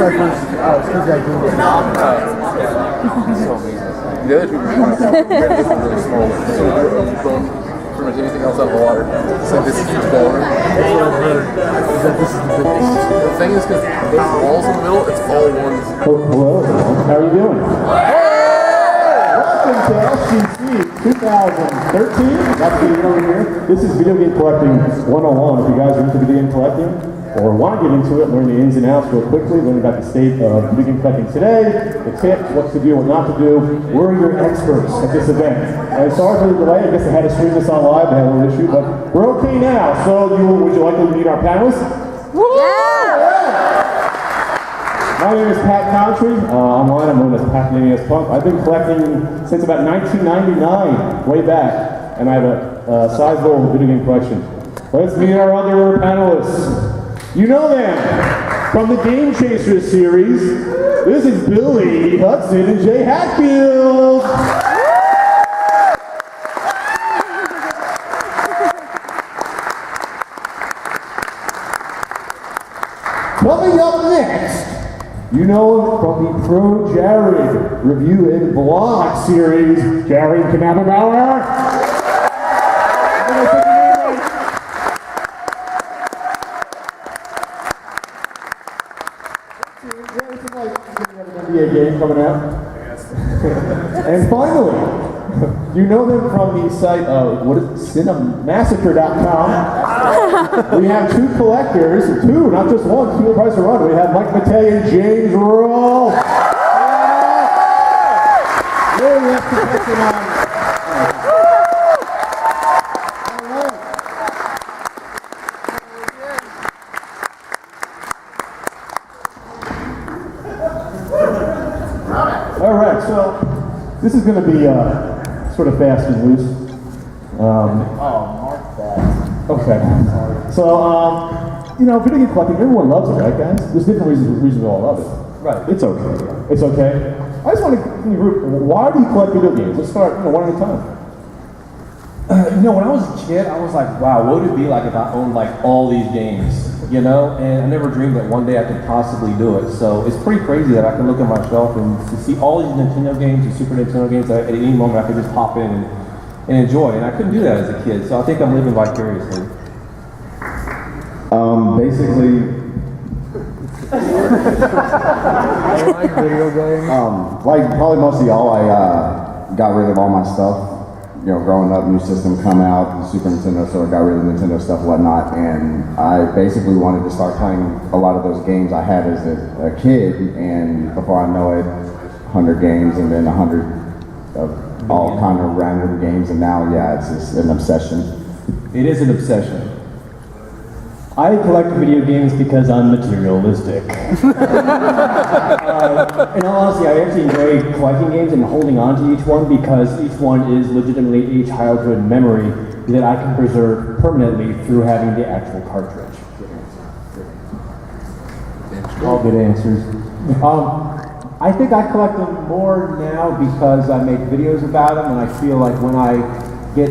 my first Screwjack game. So amazing. The other two were really small. So thrown pretty much anything else out of the water. It's like this huge ballroom. That's what I've heard. Is that this is the biggest. The thing is, because those walls in the middle, it's all one. Hello, how are you doing? Welcome to SGC 2013. That's getting over here. This is Video Game Collecting 101. If you guys are into video game collecting or want to get into it, learn the ins and outs real quickly, learn about the state of video game collecting today, the tips, what to do, what not to do. We're your experts at this event. And sorry for the delay. I guess I had to stream this on live. I had a little issue, but we're okay now. So would you like to meet our panelists? My name is Pat Country. Online, I'm known as Pat NES Punk. I've been collecting since about 1999, way back, and I have a sizable video game collection. Let's meet our other panelists. You know them from the Game Chasers series. This is Billy Hudson and Jay Hatfield. Coming up next, you know from the ProJared review and blog series, Jared Knappenbauer. NBA game coming out. And finally, you know them from the site Cinemassarce.com. We have two collectors, not just one, two price of one. We have Mike Matei and James Rofle. All right, so this is going to be sort of fast and loose. Mark that. Okay. So, you know, video game collecting, everyone loves it, right, guys? There's different reasons we all love it. Right. It's okay. It's okay. I just want to group. Why do you collect video games? Let's start, one at a time. When I was a kid, I was like, wow, what would it be like if I owned like all these games? And I never dreamed that one day I could possibly do it. So it's pretty crazy that I can look at my shelf and see all these Nintendo games and Super Nintendo games that at any moment I could just pop in and enjoy. And I couldn't do that as a kid. So I think I'm living vicariously. Basically, I like video games. like probably most of y'all, I got rid of all my stuff. Growing up, new system come out, the Super Nintendo, so I got rid of the Nintendo stuff and whatnot, and I basically wanted to start playing a lot of those games I had as a kid, and before I know it, 100 games, and then 100 of all kind of random games, and now, yeah, it's just an obsession. It is an obsession. I collect video games because I'm materialistic. In all honesty, I actually enjoy collecting games and holding on to each one because each one is legitimately a childhood memory that I can preserve permanently through having the actual cartridge. All good answers. I think I collect them more now because I make videos about them, and I feel like when I get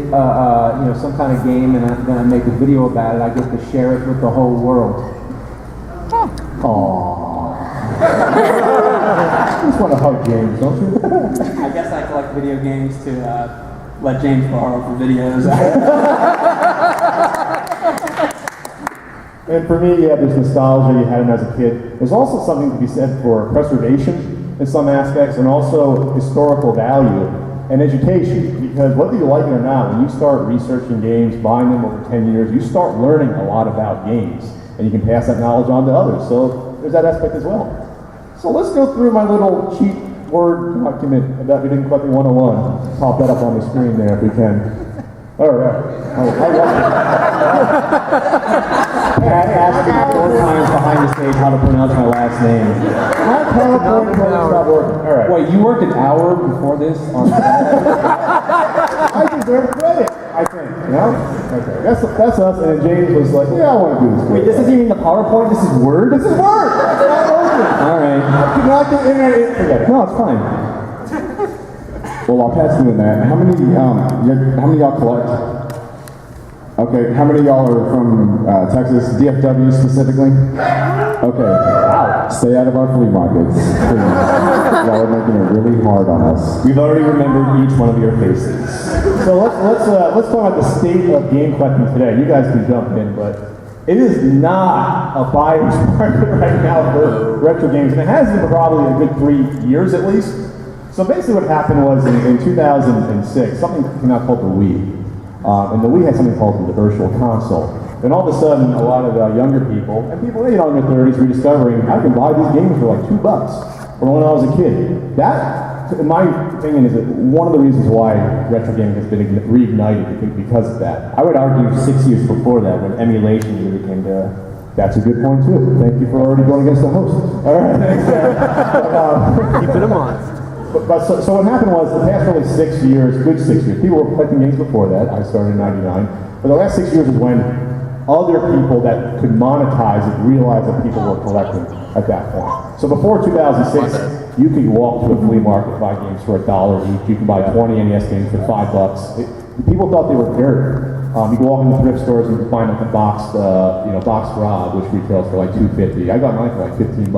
some kind of game and then I make a video about it, I get to share it with the whole world. Aww. I just want to hug James, don't you? I guess I collect video games to let James borrow for videos. And for me, yeah, there's nostalgia, you had them as a kid. There's also something to be said for preservation in some aspects, and also historical value and education, because whether you like it or not, when you start researching games, buying them over 10 years, you start learning a lot about games, and you can pass that knowledge on to others. So there's that aspect as well. So let's go through my little cheat word document about Video Game Collecting 101. Pop that up on the screen there if we can. All right. I love it. Pat asked me 4 times behind the stage how to pronounce my last name. My PowerPoint program not working. All right. Wait, you worked an hour before this on Saturday? I deserve credit, I think. Okay. That's us. And James was like, yeah, I want to do this. Wait, this isn't even the PowerPoint? This is Word? This is Word. It's not working. All right. Not the internet. Forget it. No, it's fine. Well, while Pat's doing that, how many y'all collect? Okay, how many of y'all are from Texas, DFW specifically? Okay. Wow. Stay out of our flea markets. Please. Y'all are making it really hard on us. We've already remembered each one of your faces. So let's talk about the state of game collecting today. You guys can jump in, but it is not a buyer's market right now for retro games, and it has been for probably a good 3 years at least. So basically what happened was in 2006, something came out called the Wii. And the Wii had something called the Virtual Console. And all of a sudden, a lot of younger people, and people in their 30s, were discovering I can buy these games for like $2 from when I was a kid. That, in my opinion, is one of the reasons why retro gaming has been reignited, because of that. I would argue 6 years before that, when emulation really came to. That's a good point too. Thank you for already going against the host. All right, thanks, Jared. Keep it in mind. So what happened was, the past really 6 years, good 6 years, people were collecting games before that. I started in '99. But the last 6 years is when other people that could monetize it realized that people were collecting at that point. So before 2006, you could walk to a flea market, buy games for $1 each. You could buy 20 NES games for $5. People thought they were dirt. You can walk into thrift stores and you can find like a boxed rod, which retails for like $2.50. I got mine for like $15.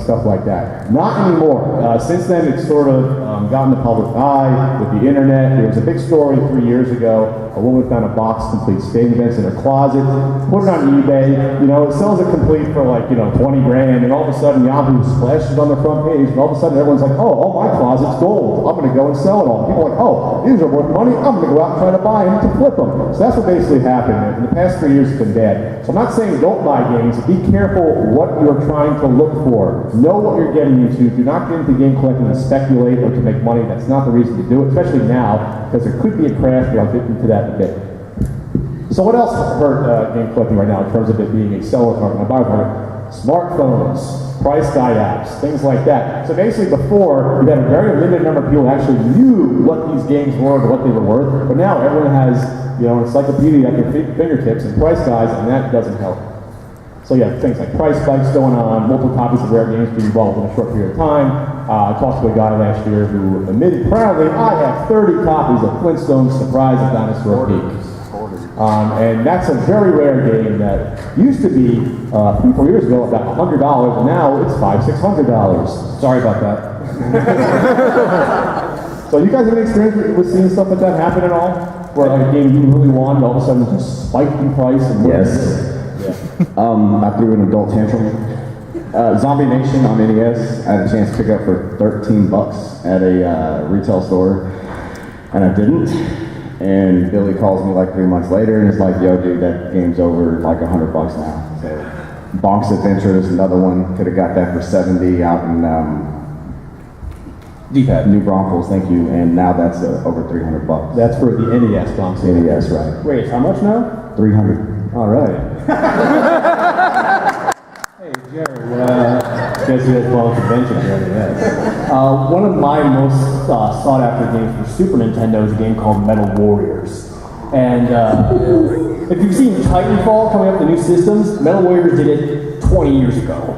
Stuff like that. Not anymore. Since then, it's sort of gotten the public eye with the internet. There was a big story 3 years ago. A woman found a box complete savings in her closet, put it on eBay. It sells it complete for like 20 grand, and all of a sudden Yahoo splashes on the front page, and all of a sudden everyone's like, oh, all my closet's gold. I'm going to go and sell it all. People are like, oh, these are worth money. I'm going to go out and try to buy them to flip them. So that's what basically happened. In the past 3 years, it's been bad. So I'm not saying don't buy games. Be careful what you're trying to look for. Know what you're getting into. Do not get into game collecting to speculate or to make money. That's not the reason to do it, especially now, because there could be a crash, but I'll get into that in a bit. So what else hurt game collecting right now in terms of it being a seller's market, a buyer's market? Smartphones, price guide apps, things like that. So basically before, you had a very limited number of people who actually knew what these games were or what they were worth, but now everyone has an encyclopedia at their fingertips and price guides, and that doesn't help. So yeah, things like price spikes going on, multiple copies of rare games being bought within a short period of time. I talked to a guy last year who admitted proudly, I have 30 copies of Flintstones Surprise at Dinosaur Peak. And that's a very rare game that used to be, 3-4 years ago, about $100, and now it's $500-600. Sorry about that. So you guys have any experience with seeing stuff like that happen at all? Where like a game you really wanted, all of a sudden it just spiked in price? And Yes. I threw an adult tantrum. Zombie Nation on NES, I had a chance to pick up for $13 at a retail store, and I didn't. And Billy calls me like 3 months later and is like, yo dude, that game's over like $100 now. So Bonk's Adventure is another one, could have got that for $70 out in New Braunfels, thank you, and now that's over $300. That's for the NES box. NES, right. Wait, how much now? 300. All right. Hey, Jared, Guess who has Bonk's Adventure for NES? one of my most sought after games for Super Nintendo is a game called Metal Warriors. And if you've seen Titanfall coming up with the new systems, Metal Warriors did it 20 years ago.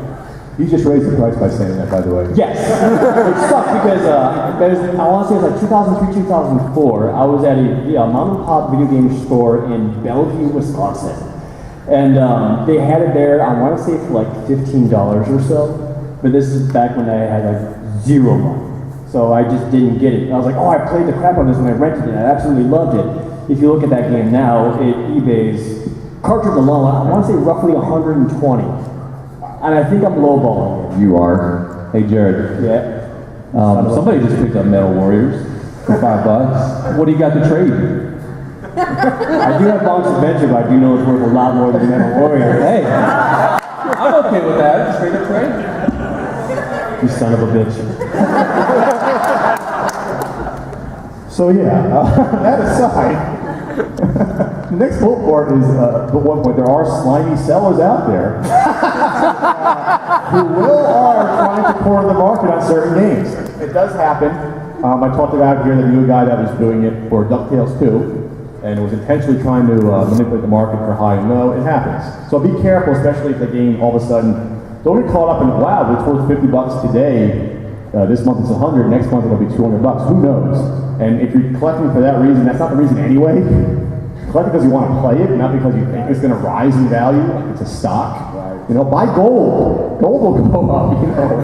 You just raised the price by saying that, by the way. Yes. It sucked because I want to say it was like 2003, 2004. I was at a mom and pop video game store in Bellevue, Wisconsin. And they had it there, I want to say for like $15 or so. But this is back when I had like zero money. So I just didn't get it. I was like, oh, I played the crap out of this when I rented it. I absolutely loved it. If you look at that game now, it eBay's cartridge alone, I want to say roughly 120. And I think I'm lowballing it. You are. Hey Jared. Yeah. Somebody just picked up Metal Warriors for $5. What do you got to trade? I do have Bonk's Adventure, but I do know it's worth a lot more than Metal Warriors. Hey, I'm okay with that. Trade a trade. You son of a bitch. So yeah, that aside, the next bullet point is the one point. There are slimy sellers out there who are trying to corner the market on certain games. It does happen. I talked about here that knew a guy that was doing it for DuckTales 2, and was intentionally trying to manipulate the market for high and low. It happens. So be careful, especially if the game all of a sudden, don't get caught up in, wow, it's worth $50 today. This month it's 100, next month it'll be $200. Who knows? And if you're collecting for that reason, that's not the reason anyway. Collect because you want to play it, not because you think it's going to rise in value, like it's a stock. You know, buy gold. Gold will go up, you know.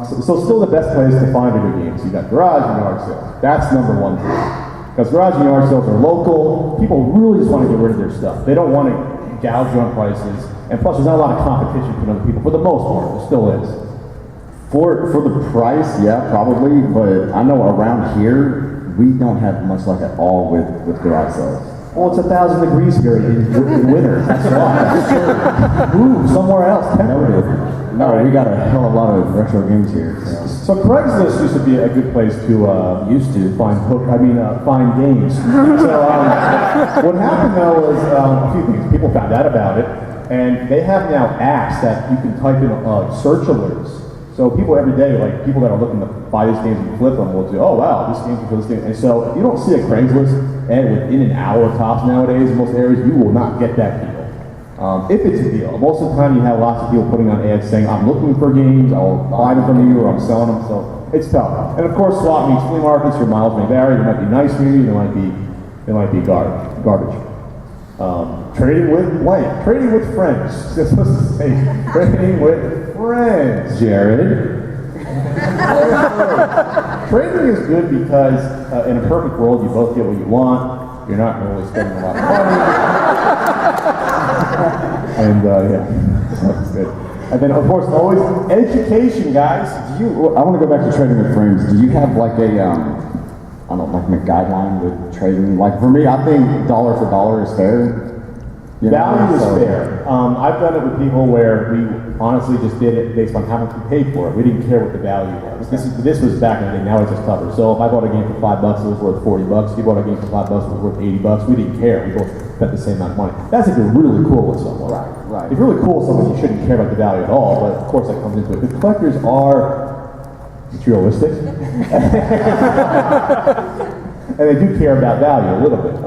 So still the best place to find video games. You got garage and yard sales. That's number one thing. Because garage and yard sales are local. People really just want to get rid of their stuff. They don't want to gouge you on prices. And plus, there's not a lot of competition from other people. For the most part, there still is. For the price, yeah, probably, but I know around here, we don't have much luck at all with garage sales. Well, it's 1,000 degrees here in winter. That's why. Move somewhere else. No, we got a hell of a lot of retro games here. So Craigslist used to be a good place to find games. So what happened though was a few things. People found out about it, and they have now apps that you can type in search alerts. So people every day, like people that are looking to buy these games and flip them, will say, "Oh wow, this game's for this game." And so if you don't see a Craigslist ad within an hour tops nowadays in most areas, you will not get that deal. If it's a deal. Most of the time you have lots of people putting on ads saying, I'm looking for games, I'll buy them from you, or I'm selling them, so it's tough. And of course, swap meets, flea markets, your miles may vary, there might be nice near you, there might be garbage. Trading with blank, trading with friends. Just let's say, trading with friends, Jared. Trading is good because in a perfect world, you both get what you want. You're not really spending a lot of money. And yeah, that's good. And then of course, always education, guys. I want to go back to trading with friends. Do you have like a, I don't know, like a guideline with trading? Like for me, I think dollar for dollar is fair. Value is fair. I've done it with people where we honestly just did it based on how much we paid for it. We didn't care what the value was. This was back in the day, now it's just tougher. So if I bought a game for $5, it was worth $40. If you bought a game for $5, it was worth $80. We didn't care. We both spent the same amount of money. That's if you're really cool with someone. Right. If you're really cool with someone, you shouldn't care about the value at all, but of course that comes into it. The collectors are materialistic. And they do care about value a little bit.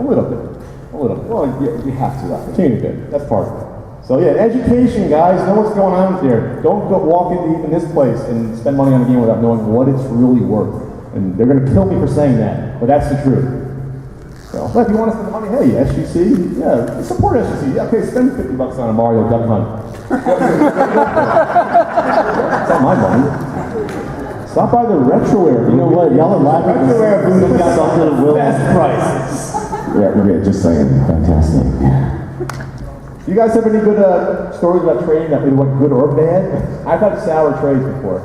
Well, you have to. Teeny bit. That's part of it. So yeah, education, guys. Know what's going on there. Don't go walk into even this place and spend money on a game without knowing what it's really worth. And they're going to kill me for saying that, but that's the truth. So, if you want to spend the money, hey, SGC, yeah, support SGC. Yeah, okay, spend $50 on a Mario Duck Hunt. It's not my money. Stop by the retro area. You know what? Y'all are laughing. Retro area booth got something that will best prices. Yeah, just saying. Fantastic. You guys have any good stories about trading that maybe went good or bad? I've had sour trades before.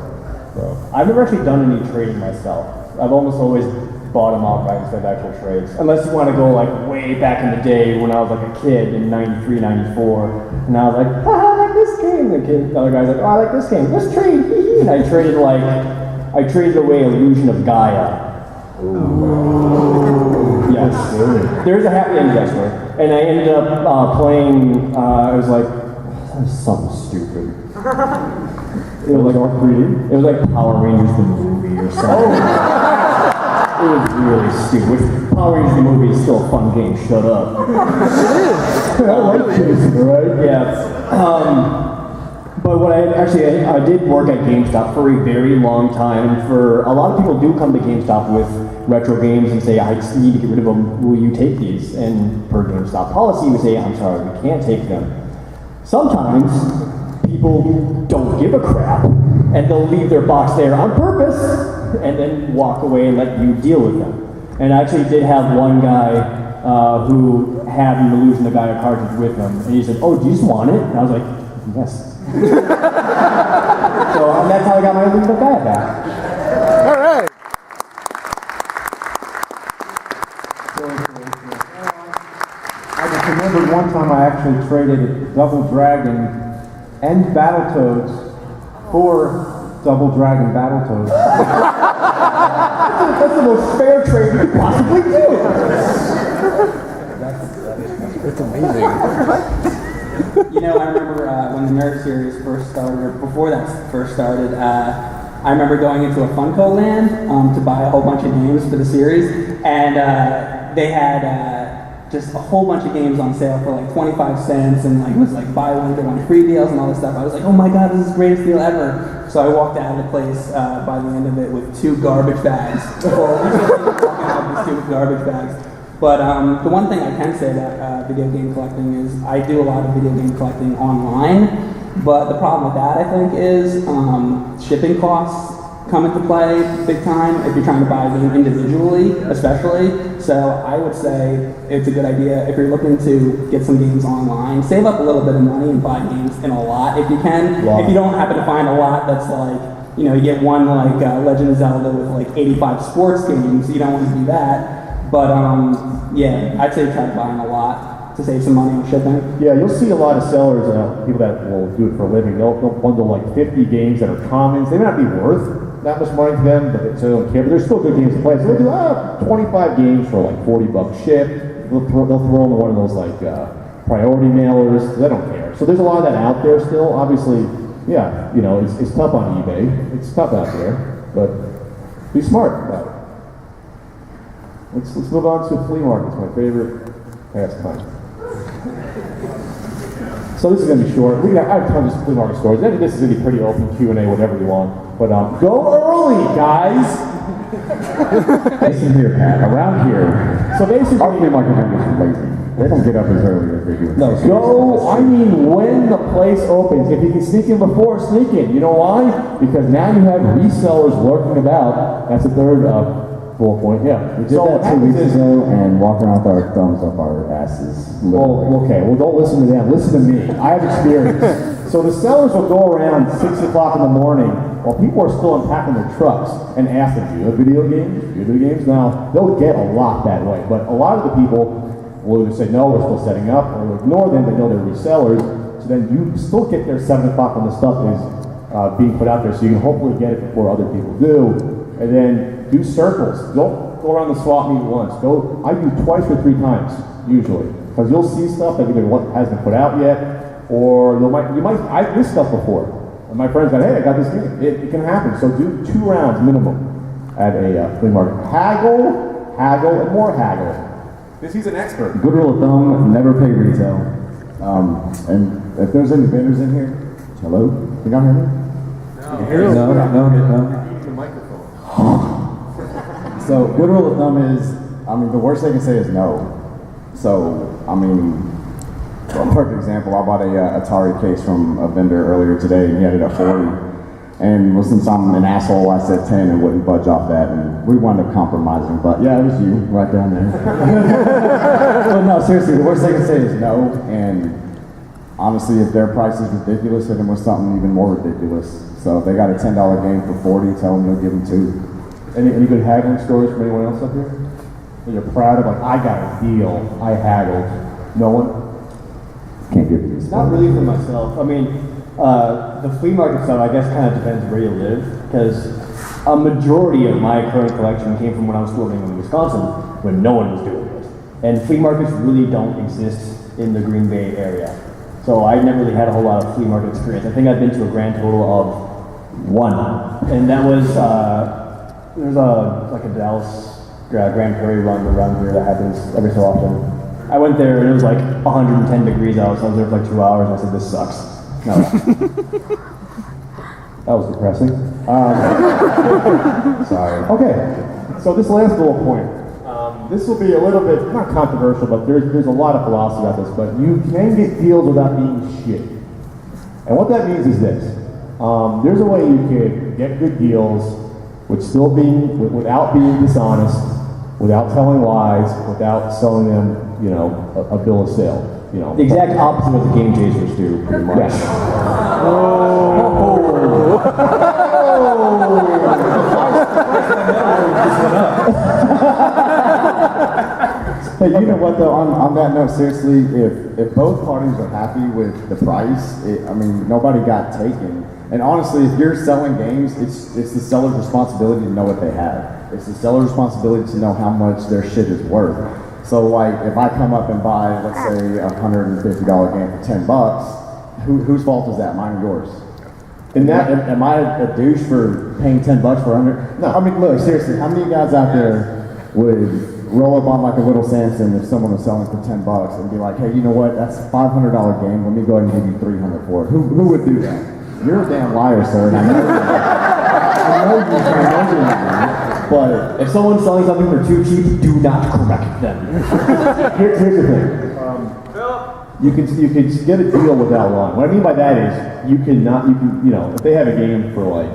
So. I've never actually done any trading myself. I've almost always bought them outright instead of actual trades. Unless you want to go like way back in the day when I was like a kid in 93, 94. And I was like, I like this game. The other guy's like, oh, I like this game. Let's trade. And I traded away Illusion of Gaia. Ooh. Yes. There's a happy ending story. And I ended up playing, it was like, something stupid. It was like Power Rangers the movie or something. It was really stupid. Which Power Rangers the movie is still a fun game. Shut up. I like chasing, right? Yeah. But what I did work at GameStop for a very long time. And for a lot of people do come to GameStop with retro games and say, I just need to get rid of them. Will you take these? And per GameStop policy, we say, I'm sorry, we can't take them. Sometimes people don't give a crap and they'll leave their box there on purpose and then walk away and let you deal with them. And I actually did have one guy who had an Illusion of Gaia cartridge with him, and he said, oh, do you just want it? And I was like, yes. So that's how I got my Illusion of Gaia back. All right. I just remembered one time I actually traded a Double Dragon and Battletoads for Double Dragon Battletoads. That's the most fair trade you could possibly do. It's amazing. You know, I remember when the Nerd Series first started, or before that first started, I remember going into a Funko land to buy a whole bunch of games for the series, and they had just a whole bunch of games on sale for like 25 cents, and like it was like buy one get one free deals and all this stuff. I was like, oh my god, this is the greatest deal ever. So I walked out of the place by the end of it with 2 garbage bags. Walking out with 2 garbage bags But the one thing I can say about video game collecting is I do a lot of video game collecting online, but the problem with that, I think, is shipping costs come into play big time if you're trying to buy a game individually, especially. So I would say it's a good idea if you're looking to get some games online, save up a little bit of money and buy games in a lot if you can. Wow. If you don't happen to find a lot that's like, you get one like Legend of Zelda with like 85 sports games, you don't want to do that. But yeah, I'd say try to buy in a lot to save some money on shipping. Yeah, you'll see a lot of sellers, people that will do it for a living, they'll bundle like 50 games that are commons. They may not be worth that much money to them, but they don't care. But there's still good games to play. So they'll do 25 games for like $40 ship. They'll throw in one of those like priority mailers. They don't care. So there's a lot of that out there still. Obviously, yeah, it's tough on eBay. It's tough out there, but be smart about it. Let's move on to flea markets, my favorite pastime. So this is going to be short. I have tons of flea market stories. I think this is going to be pretty open Q&A, whatever you want. But go early, guys! Listen here, Pat. Around here, So basically, our flea market vendors are lazy. They don't get up as early as they do. no, go, I mean when the place opens. If you can sneak in before, sneak in. You know why? Because now you have resellers lurking about. That's the third bullet point, yeah. We did that 2 weeks ago and walk around with our thumbs up our asses. Well, okay, well don't listen to them, listen to me. I have experience. So the sellers will go around 6 o'clock in the morning while people are still unpacking their trucks and ask them, do you have video games? Do you have video games? Now, they'll get a lot that way, but a lot of the people will either say, no, we're still setting up, or they'll ignore them, they know they're resellers, so then you still get there 7 o'clock when the stuff is being put out there, so you can hopefully get it before other people do, and then do circles. Don't go around the swap meet once. I do twice or 3 times, usually, because you'll see stuff that either hasn't been put out yet, or I've missed stuff before. And my friends said, hey, I got this game. It can happen. So do 2 rounds minimum at a flea market. Haggle, and more haggle. Because he's an expert. Good rule of thumb, never pay retail. And if there's any vendors in here, hello? Can y'all hear me? No. The microphone. So, good rule of thumb is, the worst they can say is no. So, a perfect example, I bought a Atari case from a vendor earlier today, and he had it at 40. And since I'm an asshole, I said 10 and wouldn't budge off that, and we wound up compromising. But yeah, it was you, right down there. But no, seriously, the worst they can say is no, and honestly, if their price is ridiculous, hit them with something even more ridiculous. So if they got a $10 game for 40, tell them they'll give them 2. Any good haggling stories from anyone else up here? That you're proud of, like, I got a deal, I haggled. No one? Can't give you this. Not really for myself. The flea market stuff, I guess, kind of depends where you live, because a majority of my current collection came from when I was living in Wisconsin, when no one was doing it. And flea markets really don't exist in the Green Bay area. So I never really had a whole lot of flea market experience. I think I've been to a grand total of 1. And that was, there's a Dallas Grand Prairie run around here that happens every so often. I went there and it was like 110 degrees out, so I was there for like 2 hours and I said, this sucks. No. That was depressing. Sorry. Okay, so this last bullet point. This will be a little bit, not controversial, but there's a lot of philosophy about this, but you can get deals without being shit. And what that means is this. There's a way you can get good deals without being dishonest, without telling lies, without selling them, a bill of sale. The exact opposite of what the game chasers do, pretty much. Hey, you know what though? On that note, seriously, if both parties are happy with the price, nobody got taken. And honestly, if you're selling games, it's the seller's responsibility to know what they have. It's the seller's responsibility to know how much their shit is worth. So like, if I come up and buy, let's say, a $150 game for $10, whose fault is that? Mine or yours? And am I a douche for paying $10 for under? No, look, seriously, how many guys out there would roll up on like a Little Samson if someone was selling for $10 and be like, hey, you know what? That's a $500 game. Let me go ahead and give you $300 for it. Who would do that? You're a damn liar, sir. And I know you're not. But if someone's selling something for too cheap, do not correct them. Here's the thing. You can get a deal without lying. What I mean by that is you can, if they have a game for like,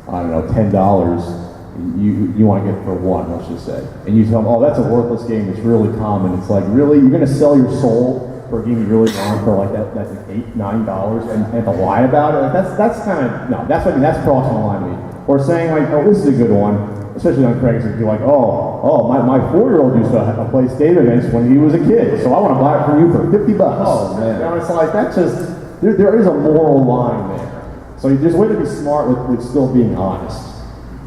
I don't know, $10, you want to get it for $1, let's just say. And you tell them, oh, that's a worthless game, it's really common. It's like, really? You're going to sell your soul for a game you really want for like that's like $8, $9 and to lie about it? Like that's kind of, no, that's what I mean, that's crossing the line to me. Or saying like, oh, this is a good one, especially on Craigslist, you're like, my 4-year-old used to play state events when he was a kid, so I want to buy it from you for $50. Oh, man. You know, it's like, that's just, there is a moral line there. So there's a way to be smart with still being honest.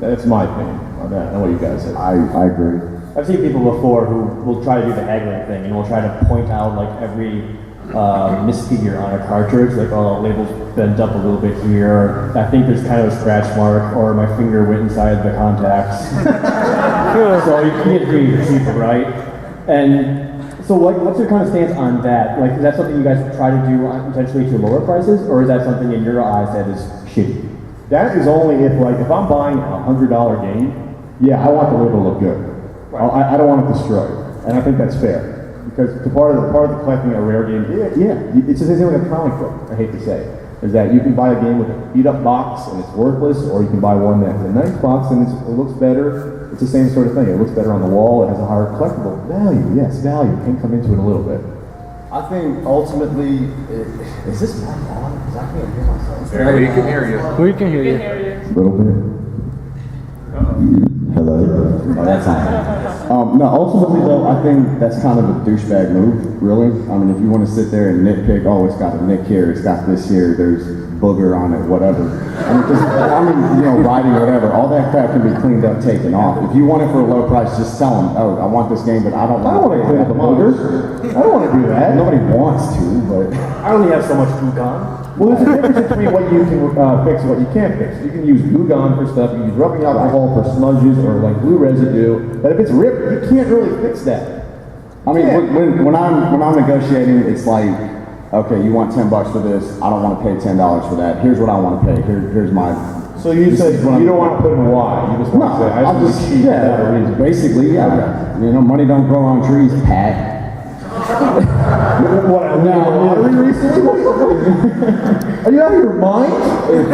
That's my opinion on that. I know what you guys say. I agree. I've seen people before who will try to do the haggling thing and will try to point out like every misfigure on a cartridge, like, oh, label's bent up a little bit here. I think there's kind of a scratch mark, or my finger went inside the contacts. So you can get pretty cheap, right? And so what's your kind of stance on that? Like, is that something you guys try to do intentionally to lower prices, or is that something in your eyes that is shitty? That is only if I'm buying a $100 game, yeah, I want the label to look good. Right. I don't want it destroyed, and I think that's fair. Because part of the collecting a rare game, it's the same thing with a comic book, I hate to say, is that you can buy a game with a beat-up box and it's worthless, or you can buy one that's a nice box and it looks better. It's the same sort of thing. It looks better on the wall, it has a higher collectible value. Yes, value can come into it a little bit. I think ultimately, is this mic on? Because I can't hear myself. Yeah, we can hear you. We can hear you. A little bit. Hello. Oh, that's on. No, ultimately though, I think that's kind of a douchebag move, really. I mean, if you want to sit there and nitpick, oh, it's got a nick here, it's got this here, there's booger on it, whatever. Writing, whatever, all that crap can be cleaned up, taken off. If you want it for a low price, just tell them, oh, I want this game, but I don't want to clean up the boogers. I don't want to do that. Nobody wants to, but I only have so much goo on. Well, there's a difference between what you can fix and what you can't fix. You can use Goo Gone for stuff, you can use rubbing alcohol for smudges or like glue residue, but if it's ripped, you can't really fix that. I mean, when I'm negotiating, it's like, okay, you want $10 for this, I don't want to pay $10 for that, here's what I want to pay, here's my... So you said you don't want to put in a why, you just want to say, I just cheap without a reason. Basically, yeah. Okay. Money don't grow on trees, Pat. What, lottery recently? Are you out of your mind?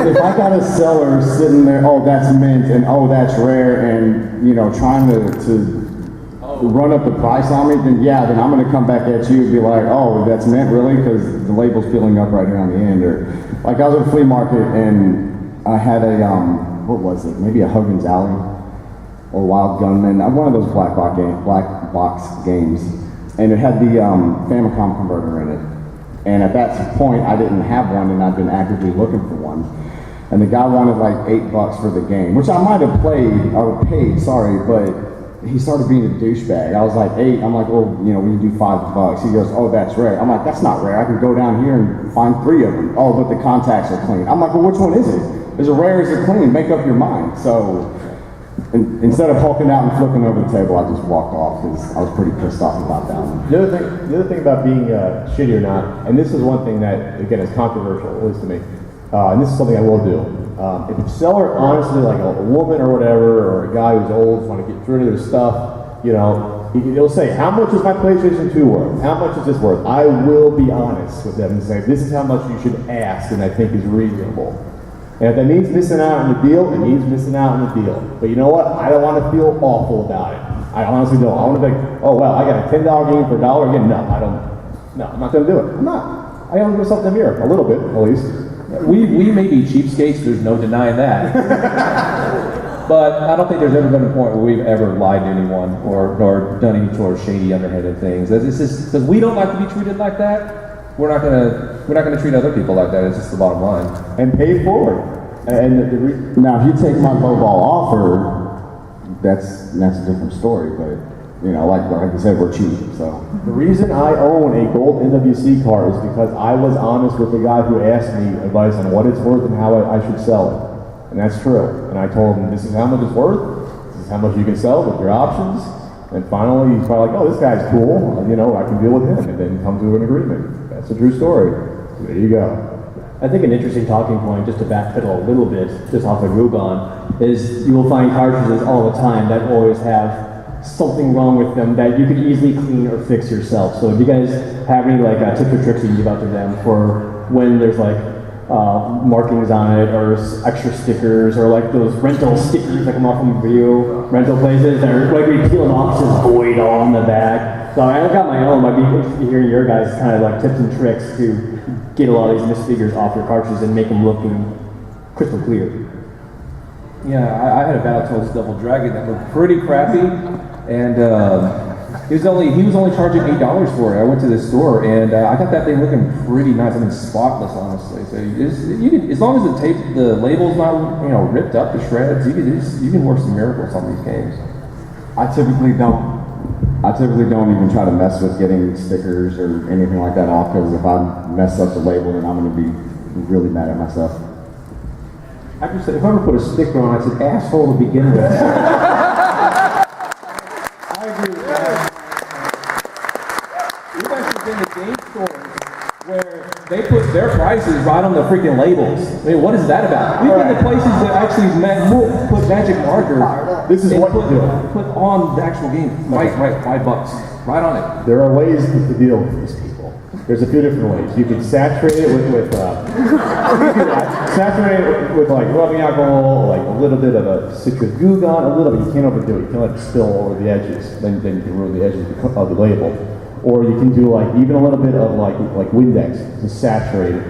If I got a seller sitting there, oh, that's mint, and oh, that's rare, and, trying to run up the price on me, then I'm going to come back at you and be like, oh, that's mint, really? Because the label's filling up right here on the end. Or, like, I was at a flea market, and I had a, what was it? Maybe a Hogan's Alley or Wild Gunman. One of those black box games. And it had the Famicom converter in it. And at that point, I didn't have one, and I'd been actively looking for one. And the guy wanted like $8 for the game, which I might have paid, but he started being a douchebag. I was like, 8, I'm like, well, we can do $5. He goes, oh, that's rare. I'm like, that's not rare. I can go down here and find 3 of them. Oh, but the contacts are clean. I'm like, well, which one is it? Is it rare, is it clean? Make up your mind. So, instead of hulking out and flipping over the table, I just walked off because I was pretty pissed off about that one. The other thing about being shitty or not, and this is one thing that, again, is controversial, at least to me, and this is something I will do. If a seller, honestly, like a woman or whatever, or a guy who's old, trying to get rid of their stuff, he'll say, how much is my PlayStation 2 worth? How much is this worth? I will be honest with them and say, this is how much you should ask and I think is reasonable. And if that means missing out on the deal, it means missing out on the deal. But you know what? I don't want to feel awful about it. I honestly don't. I want to think, oh, well, I got a $10 game for $1 again. No, I'm not going to do it. I'm not. I owe myself in the mirror, a little bit, at least. We may be cheapskates, there's no denying that. But I don't think there's ever been a point where we've ever lied to anyone or done any sort of shady, underhanded things. It's just because we don't like to be treated like that. We're not gonna treat other people like that. It's just the bottom line. And pay it forward. And now, if you take my lowball offer, that's a different story. But like I said, we're cheap. So the reason I own a gold NWC card is because I was honest with the guy who asked me advice on what it's worth and how I should sell it, and that's true. And I told him, this is how much it's worth. This is how much you can sell with your options. And finally, he's probably like, oh, this guy's cool. I can deal with him, and then come to an agreement. That's a true story. There you go. I think an interesting talking point, just to backpedal a little bit, just off of Rugon, is you will find cartridges all the time that always have something wrong with them that you could easily clean or fix yourself. So if you guys have any like tips or tricks you can give out to them for when there's like markings on it or extra stickers or like those rental stickers that come off from video rental places that are like we peel them off, just void all in the back. So I've got my own. I'd be interested to hear your guys kind of like tips and tricks to get a lot of these misfigures off your cartridges and make them looking crystal clear. Yeah, I had a Battletoads Double Dragon that looked pretty crappy, and he was only charging $8 for it. I went to the store and I got that thing looking pretty nice. I mean, spotless, honestly. So you can, as long as the label's not ripped up to shreds, you can work some miracles on these games. I typically don't even try to mess with getting stickers or anything like that off, because if I mess up the label, then I'm going to be really mad at myself. I just said, if I ever put a sticker on, I said, asshole to begin with. I agree with that. We've actually been to game stores where they put their prices right on the freaking labels. I mean, what is that about? We've been to places that actually put magic marker. This is what you do. Put on the actual game, right, $5, right on it. There are ways to deal with these people. There's a few different ways. You can saturate it with like rubbing alcohol, like a little bit of a citric goo gun, a little bit. You can't overdo it. You can't let it spill over the edges. Then you can ruin the edges of the label. Or you can do like even a little bit of like Windex to saturate it.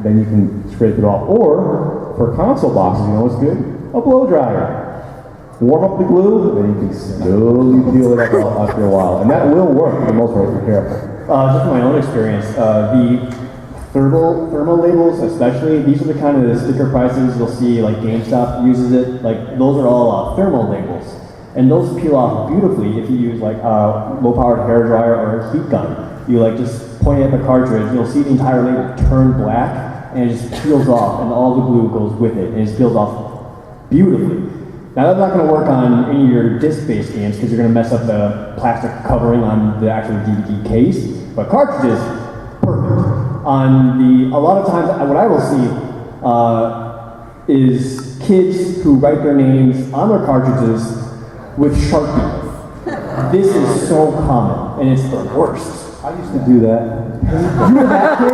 Then you can scrape it off. Or for console boxes, you know what's good? A blow dryer. Warm up the glue, then you can slowly peel it up after a while. And that will work for the most part if you're careful. Just from my own experience, the thermal labels especially, these are the kind of the sticker prices you'll see like GameStop uses it. Like those are all thermal labels. And those peel off beautifully if you use like a low-powered hairdryer or a heat gun. You like just point at the cartridge, you'll see the entire label turn black and it just peels off and all the glue goes with it and it peels off beautifully. Now that's not going to work on any of your disc-based games because you're going to mess up the plastic covering on the actual DVD case, but cartridges, perfect. A lot of times what I will see is kids who write their names on their cartridges with Sharpie. This is so common, and it's the worst. I used to do that. You were that kid?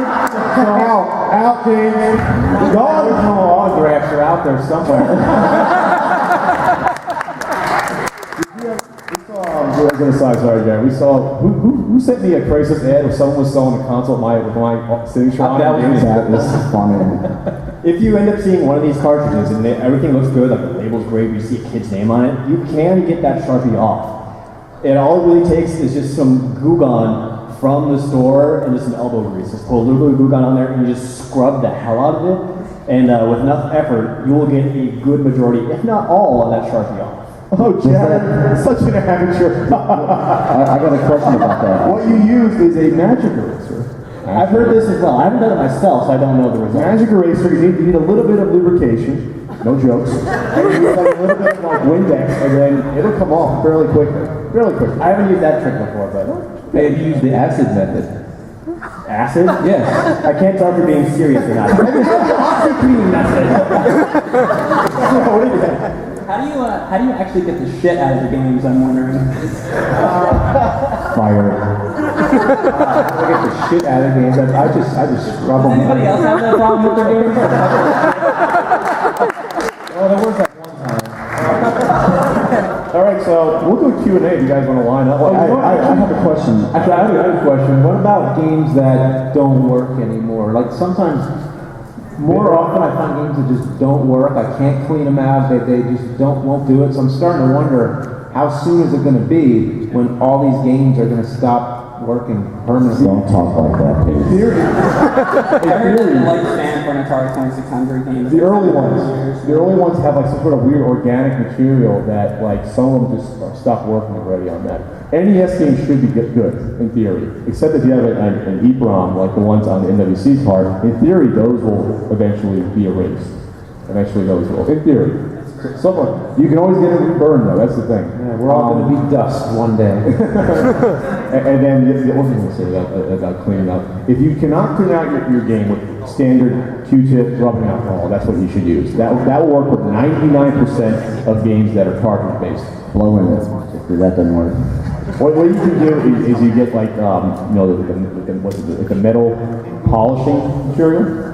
Out, kids. The original autographs are out there somewhere. I was gonna say, sorry, Gary. We saw who sent me a Craigslist ad where someone was selling a console with my signature on it. This is funny. If you end up seeing one of these cartridges and everything looks good, like the label's great, you see a kid's name on it, you can get that Sharpie off. And all it really takes is just some Goo Gone from the store and just some elbow grease. Just put a little bit of Goo Gone on there and you just scrub the hell out of it. And with enough effort, you will get a good majority, if not all, of that Sharpie off. Oh, Chad, such an amateur. I got a question about that. What you used is a magic eraser. I've heard this as well. I haven't done it myself, so I don't know the results. Magic eraser, you need a little bit of lubrication. No jokes. And you use like a little bit of like Windex, and then it'll come off fairly quickly. I haven't used that trick before, but Hey, have you used the acid method? acid? Yes. I can't tell if you're being serious or not. Oxyclean method. What is that? How do you actually get the shit out of the games, I'm wondering? Fire. I get the shit out of games. I just scrub Does them. anybody else have that problem with their games? Oh, there was that one time. All right, so we'll do a Q&A if you guys want to line up. I have a question. Actually, I have a question. What about games that don't work anymore? Like sometimes, more often I find games that just don't work. I can't clean them out. They just won't do it. So I'm starting to wonder, how soon is it going to be when all these games are going to stop working permanently? Don't talk like that, please. I heard that the lifespan for an Atari 2600 game is The early like ones, 7 years. the early ones have like some sort of weird organic material that like some of them just stop working already on that. NES games should be good in theory, except if you have an EEPROM like the ones on the NWC's part. In theory, those will eventually be erased. Eventually, those will, in theory. Someone, you can always get it reburned though, that's the thing. Yeah, we're all going to be dust one day. And then, what was I going to say about cleaning up? If you cannot clean out your game with standard Q-tip rubbing alcohol, that's what you should use. That will work with 99% of games that are cartridge-based. Blow in it, if that doesn't work. What you can do is you get like, the metal polishing material.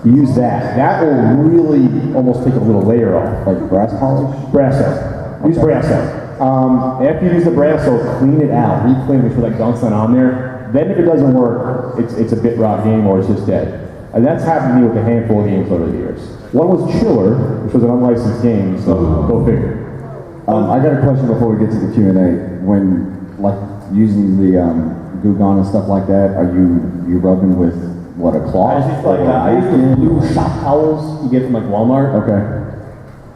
You use that. That will really almost take a little layer off. Like brass polish? Brasso. Use Brasso. After you use the Brasso, clean it out. Re-clean it, make sure that gunk's not on there. Then if it doesn't work, it's a bit rot game or it's just dead. And that's happened to me with a handful of games over the years. One was Chiller, which was an unlicensed game, so go figure. I got a question before we get to the Q&A. When, like, using the Goo Gone and stuff like that, are you rubbing with, what, a cloth? I use the blue shop towels you get from like Walmart. Okay.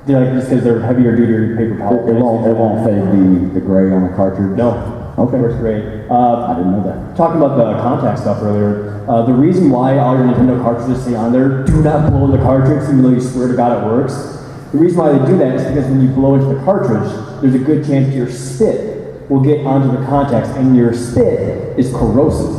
They're like, just because they're heavier duty paper towels. It won't fade the gray on the cartridge? No. Okay. Works great. I didn't know that. Talking about the contact stuff earlier, the reason why all your Nintendo cartridges say on there, do not blow in the cartridge, even though you swear to God it works. The reason why they do that is because when you blow into the cartridge, there's a good chance your spit will get onto the contacts, and your spit is corrosive.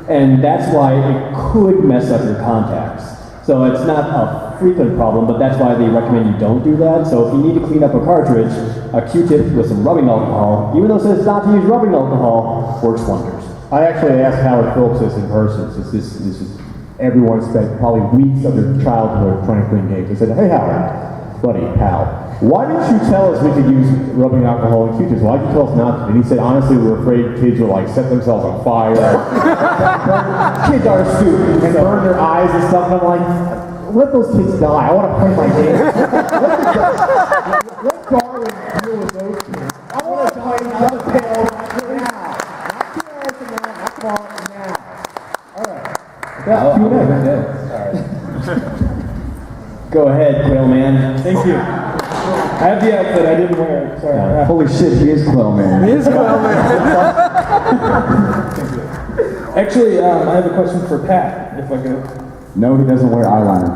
And that's why it could mess up your contacts. So it's not a frequent problem, but that's why they recommend you don't do that. So if you need to clean up a cartridge, a Q-tip with some rubbing alcohol, even though it says not to use rubbing alcohol, works wonders. I actually asked Howard Phillips this in person, since this is everyone spent probably weeks of their childhood trying to clean games. I said, hey Howard, buddy, pal, why didn't you tell us we could use rubbing alcohol and Q-tips? Why did you tell us not to? And he said, honestly, we were afraid kids would like set themselves on fire. Kids are stupid and burn their eyes and stuff. And I'm like, let those kids die. I want to play my game. Let Darwin deal with those kids. I want to play another tail now. Not 2 hours from now, not tomorrow, now. All right. That's Q&A. Go ahead, Quail Man. Thank you. I have the outfit, I didn't wear it. Sorry. Holy shit, he is Quail Man. He is Quail Man. Actually, I have a question for Pat, if I could. No, he doesn't wear eyeliner.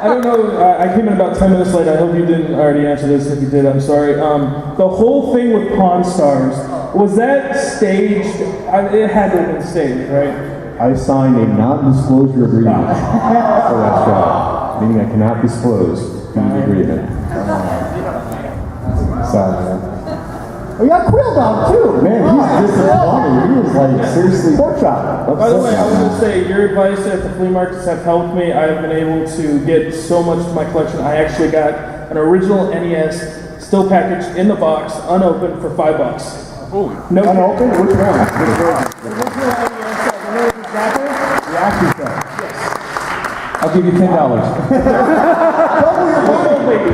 I don't know, I came in about 10 minutes late. I hope you didn't already answer this. If you did, I'm sorry. The whole thing with Pawn Stars, was that staged? It had to have been staged, right? I signed a non-disclosure agreement for that show, meaning I cannot disclose the agreement. We got Quill Dog too! Man, he's disappointed. He is like, seriously. Pork chop. By the way, I was going to say, your advice at the flea markets have helped me. I have been able to get so much of my collection. I actually got an original NES, still packaged in the box, unopened, for $5. Ooh. No unopened? Which one? The original NES, the little zapper? The action set. Yes. I'll give you $10.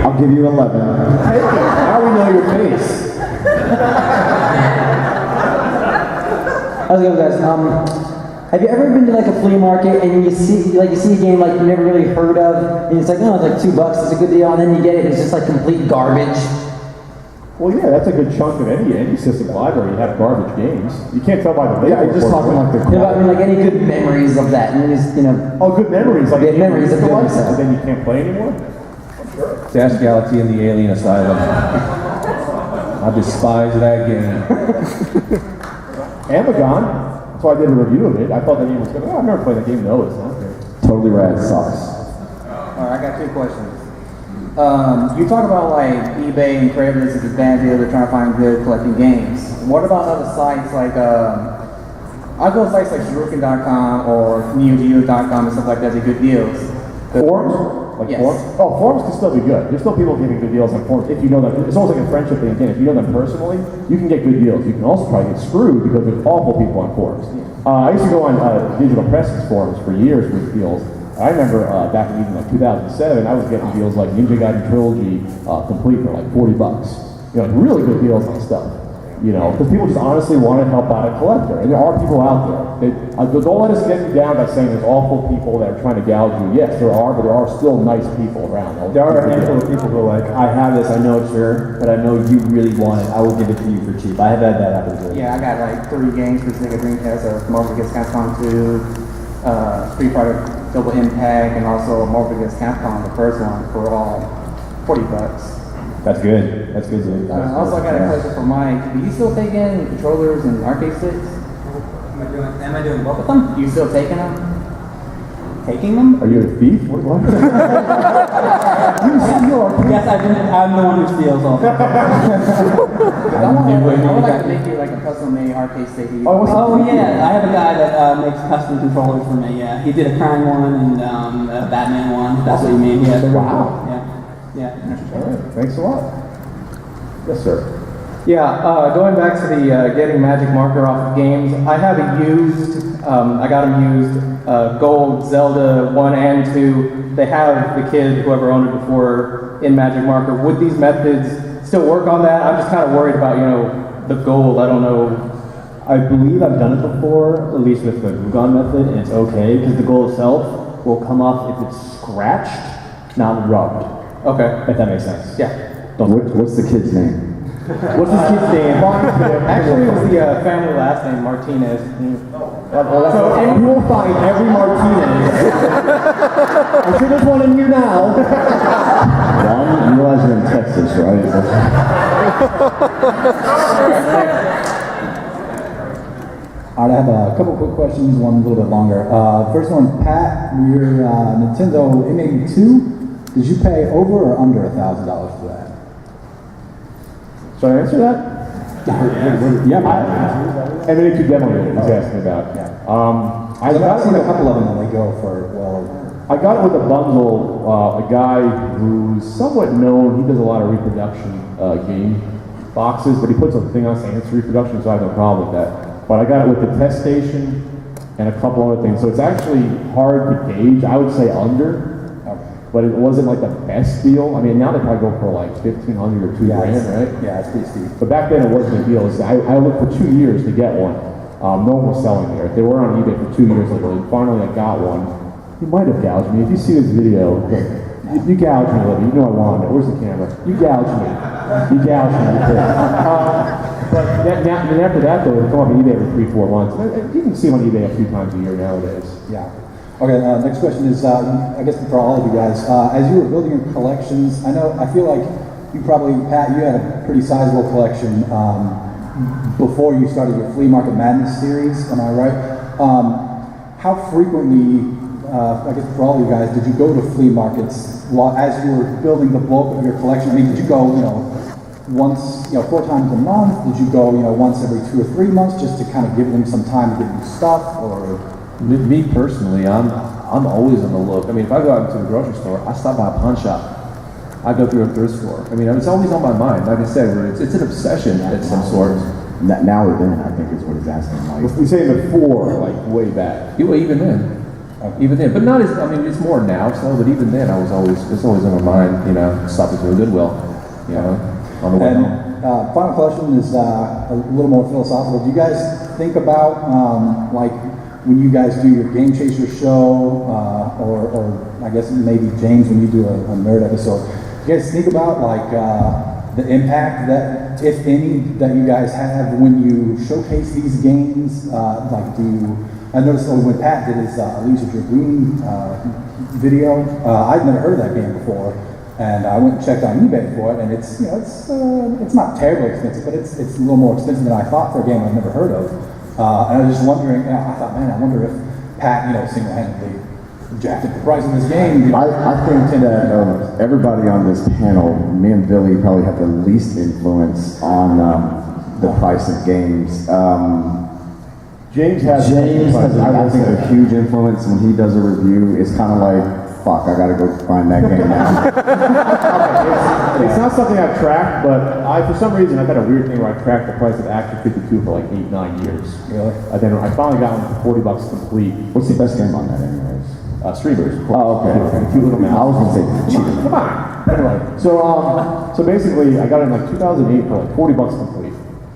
I'll give you 11. Now we know your face. How's it going, guys? Have you ever been to like a flea market and you see a game like you never really heard of, and it's like, oh, it's like $2, it's a good deal, and then you get it and it's just like complete garbage? Well, yeah, that's a good chunk of any system library. You have garbage games. You can't tell by the label. Yeah, you're just talking like the. Yeah, but I mean, like any good memories of that, and just, Oh, good memories. Like yeah, memories of doing so. And then you can't play anymore. Dash Galaxy and the Alien Asylum. I despise that game. Amagon. That's why I did a review of it. I thought that game was good. Oh, I've never played that game. No, it's not good. Totally rad. Sucks. Alright, I got 2 questions. You talk about like eBay and Craigslist as a bad deal. They're trying to find good collecting games. What about other sites like I go to sites like Shuriken.com or NeoGeo.com and stuff like that. They're good deals. Forums? Like Yes. forums? Oh, forums can still be good. There's still people giving good deals on forums if you know them. It's almost like a friendship thing. Again, if you know them personally, you can get good deals. You can also probably get screwed because there's awful people on forums. I used to go on digital presses forums for years with deals. I remember back in even like 2007, I was getting deals like Ninja Gaiden Trilogy complete for like $40. You know, like really good deals on stuff. You know, because people just honestly want to help out a collector, and there are people out there. Don't let us get you down by saying there's awful people that are trying to gouge you. Yes, there are, but there are still nice people around. There are a handful of people who are like, I have this, I know it's rare, but I know you really want it. I will give it to you for cheap. I have had that happen too. Yeah, I got like 3 games for Sega Dreamcast. Marvel Gets Capcom 2, Street Fighter Double Impact, and also Marvel vs. Capcom, the first one, for all $40. That's good. That's good. Dude. Also, I got a question for Mike. Do you still take in controllers and arcade sticks? Am I doing what with them? You still taking them? Taking them? Are you a thief? What? Yes, I'm the one who steals all. I would like to make you like a custom-made arcade stick. Oh yeah, I have a guy that makes custom controllers for me. Yeah, he did a Krang one and a Batman one. That's what he made. Yeah, they're really cool. Yeah. All right. Thanks a lot. Yes, sir. Yeah, going back to the getting magic marker off of games, I have a used, I got them used, gold Zelda 1 and 2. They have the kid, whoever owned it before, in magic marker. Would these methods still work on that? I'm just kind of worried about, the gold. I don't know. I believe I've done it before, at least with the Rugon method, and it's okay, because the gold itself will come off if it's scratched, not rubbed. Okay. If that makes sense. Yeah. What's the kid's name? What's his kid's name? Actually, it was the family last name, Martinez. So, and you will find every Martinez. I'm sure there's one in here now. Ron, you realize you're in Texas, right? All right, I have a couple quick questions, one a little bit longer. First one, Pat, your Nintendo N82, did you pay over or under $1,000 for that? Should I answer that? Yeah. M82 demo unit he's asking about. I've seen a couple of them and they go for well over. I got it with a bundle, a guy who's somewhat known. He does a lot of reproduction game boxes, but he puts a thing on saying it's reproduction, so I have no problem with that. But I got it with the test station and a couple other things. So it's actually hard to gauge. I would say under. But it wasn't like the best deal. I mean, now they probably go for like $1,500 or $2,000, right? Yeah, it's pretty steep. But back then it wasn't a deal. I looked for 2 years to get one. No one was selling there. They were on eBay for 2 years later. Finally, I got one. You might have gouged me. If you see this video, you gouged me a little. You know I wanted it. Where's the camera? You gouged me. You gouged me. But then after that, though, it come up on eBay for 3-4 months. You can see them on eBay a few times a year nowadays. Yeah. Okay, next question is, I guess for all of you guys, as you were building your collections, I feel like you probably, Pat, you had a pretty sizable collection before you started your Flea Market Madness series, am I right? How frequently, I guess for all of you guys, did you go to flea markets as you were building the bulk of your collection? I mean, did you go, once, 4 times a month? Did you go, once every 2 or 3 months just to kind of give them some time to get new stuff, or? Me personally, I'm always on the look. I mean, if I go out into the grocery store, I stop by a pawn shop. I go through a thrift store. I mean, it's always on my mind. Like I said, it's an obsession of some sort. Now or then, I think is what he's asking. Like, We say before, like way back. Well, even then, but not as. I mean, it's more now. So, but even then, it's always on my mind. Stopping to a Goodwill, on the way home. Final question is a little more philosophical. Do you guys think about when you guys do your Game Chaser show, or I guess maybe James when you do a nerd episode, do you guys think about the impact that, if any, that you guys have when you showcase these games? I noticed when Pat did his Leisure Dragoon video, I'd never heard of that game before, and I went and checked on eBay for it, and it's not terribly expensive, but it's a little more expensive than I thought for a game I've never heard of. And I was just wondering, I thought, man, I wonder if Pat, single-handedly jacked up the price of this game. I think that everybody on this panel, me and Billy probably have the least influence on the price of games. James has, I think, a huge influence when he does a review. It's kind of like, fuck, I gotta go find that game now. It's not something I've tracked, but for some reason, I've had a weird thing where I tracked the price of Action 52 for like 8-9 years. Really? And then I finally got one for $40 complete. What's the best game on that, anyways? Streamers. Oh, okay. Cute little mouse. I was gonna say cheater. Come on. Anyway, so basically, I got it in like 2008 for like $40 complete,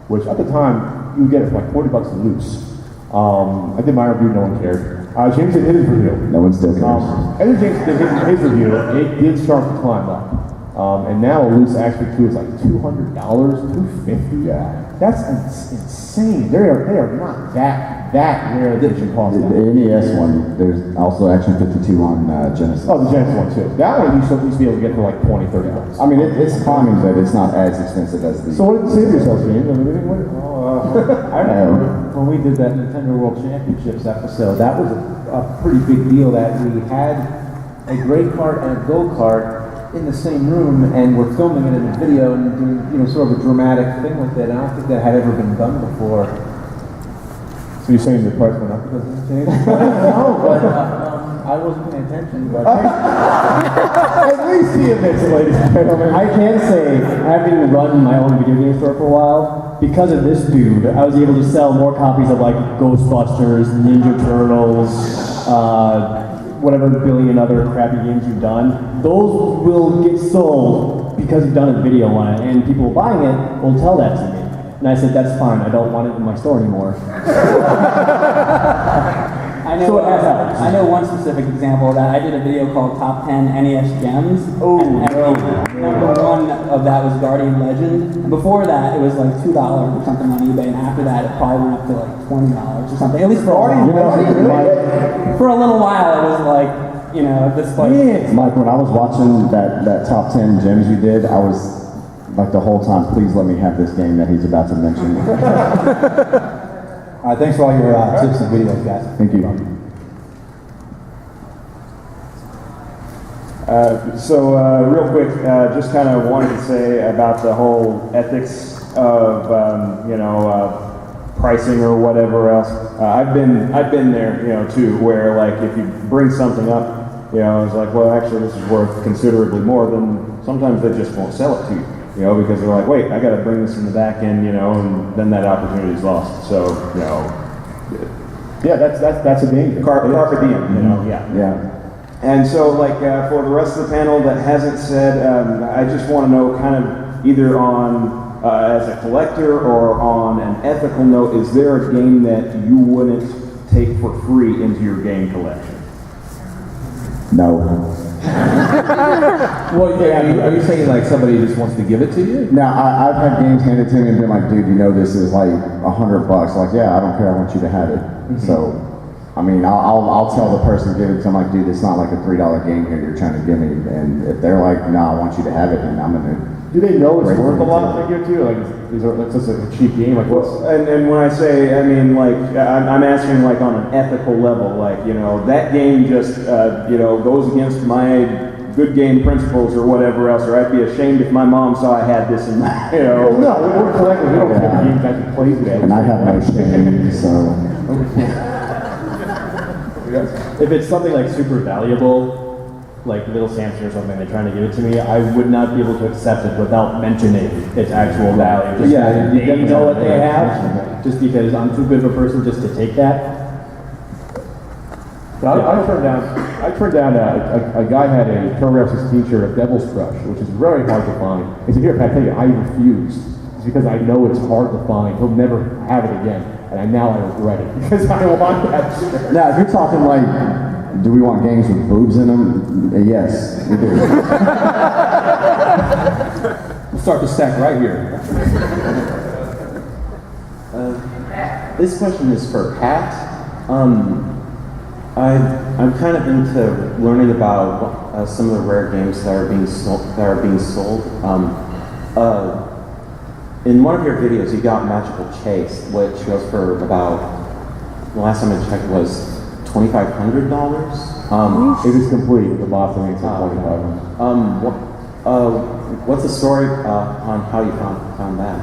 which at the time you would get it for like $40 loose. I did my review, no one cared. James did his review. No one still cares. After James did his review, it did start to climb up. And now a loose action 2 is like $200, $250. Yeah. That's insane. They are not that rare that you cost. The NES one, there's also Action 52 on Genesis. Oh, the Genesis one too. That one you used to be able to get for like $20, $30. I mean, it's climbing, but it's not as expensive as the... So what did you save yourself, James? I remember when we did that Nintendo World Championships episode, that was a pretty big deal that we had a great kart and a go-kart in the same room, and we're filming it in a video and doing, sort of a dramatic thing with it. I don't think that had ever been done before. So you're saying the price went up because of the change? No, but I wasn't paying attention. But at least he admits it, ladies and gentlemen. I can say, having run my own video game store for a while, because of this dude, I was able to sell more copies of like Ghostbusters, Ninja Turtles, whatever billion other crappy games you've done. Those will get sold because you've done a video on it, and people buying it will tell that to me. And I said, that's fine, I don't want it in my store anymore. I know one specific example of that. I did a video called Top 10 NES Gems. And number one of that was Guardian Legend. And before that, it was like $2 or something on eBay. And after that, it probably went up to like $20 or something. At least for a little while, it was like, this like... Mike, when I was watching that top 10 gems you did, I was like the whole time, please let me have this game that he's about to mention. Thanks for all your tips and videos, guys. Thank you. Real quick, just kind of wanted to say about the whole ethics of, pricing or whatever else. I've been there, too, where like if you bring something up, it's like, well, actually this is worth considerably more, then sometimes they just won't sell it to you. Because they're like, wait, I got to bring this from the back end, and then that opportunity is lost. So, yeah, that's a danger. Carpe diem, Yeah. And so, for the rest of the panel that hasn't said, I just want to know kind of either on, as a collector or on an ethical note, is there a game that you wouldn't take for free into your game collection? No. Well, yeah, are you saying like somebody just wants to give it to you? Now, I've had games handed to me and been like, dude, this is like $100. Like, yeah, I don't care, I want you to have it. Mm-hmm. So, I mean, I'll tell the person give it to them, like, dude, it's not like a $3 game here you're trying to give me. And if they're like, no, I want you to have it, then I'm going to... Do they know it's worth a lot if they give it to you? Like, is it like just a cheap game? Like, what's... And when I say, I mean, like, I'm asking, like, on an ethical level. Like, that game just, goes against my good game principles or whatever else, or I'd be ashamed if my mom saw I had this in my, No, we're collectors. We don't care the games that you play today. And I have no shame, so... If it's something like super valuable, like Little Samson or something, they're trying to give it to me, I would not be able to accept it without mentioning its actual value. Just they know what they have, just because I'm too good of a person just to take that. I turned down a guy had a Program 16 shirt of Devil's Crush, which is very hard to find. He said, here, Pat, I tell you, I refuse. It's because I know it's hard to find. He'll never have it again. And now I regret it because I want that shirt. Now, if you're talking like, do we want games with boobs in them? Yes, we do. We'll start the stack right here. This question is for Pat. I'm kind of into learning about some of the rare games that are being sold. In one of your videos, you got Magical Chase, which goes for about, the last time I checked was $2,500. It is complete. The boss only takes $2,500. What's the story on how you found that?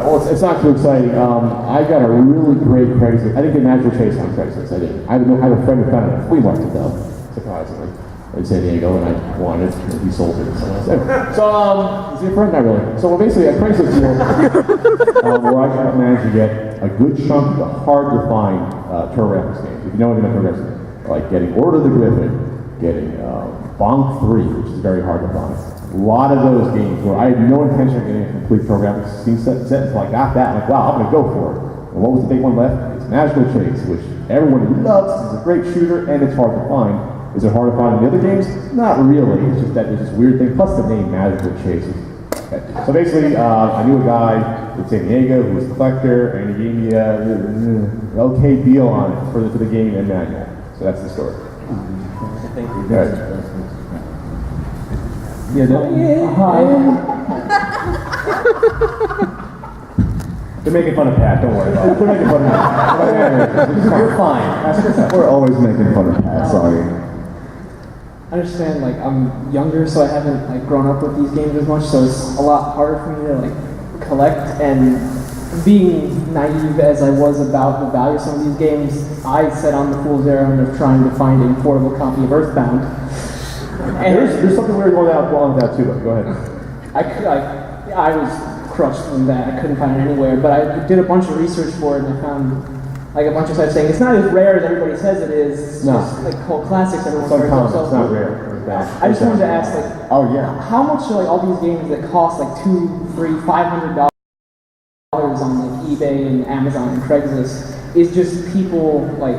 Well, it's not too exciting. I got a really great Craigslist. I didn't get Magical Chase on Craigslist. I didn't. I have a friend who found it at a flea market, though, surprisingly, in San Diego, and I wanted it, and he sold it. So, is he a friend? Not really. So basically, a Craigslist deal where I managed to get a good chunk of the hard-to-find Turtle Raptors games. If you know anything about Turtle Raptors, like getting Order of the Griffin, getting Bonk 3, which is very hard to find. A lot of those games where I had no intention of getting a complete Turtle Raptors set, so I got that. I'm like, wow, I'm going to go for it. And what was the big one left? It's Magical Chase, which everyone loves. It's a great shooter, and it's hard to find. Is it hard to find in the other games? Not really. It's just that there's this weird thing. Plus the name Magical Chase. Okay. So basically, I knew a guy in San Diego who was a collector, and he gave me an okay deal on it for the game and manual. So that's the story. Thank you. Right. Hi. They're making fun of Pat, don't worry about it. They're making fun of me. You're fine. We're always making fun of Pat, sorry. I understand, like, I'm younger, so I haven't, like, grown up with these games as much, so it's a lot harder for me to, like, collect, and being naive as I was about the value of some of these games, I set on the fool's errand of trying to find a portable copy of Earthbound. And There's something weird going on with that too, but go ahead. I was crushed from that. I couldn't find it anywhere, but I did a bunch of research for it, and I found like a bunch of sites saying it's not as rare as everybody says it is. It's just like cult classics everyone's heard of. It's not rare. I just wanted to ask, like, how much are like all these games that cost like $200, $300, $500 on like eBay and Amazon and Craigslist is just people like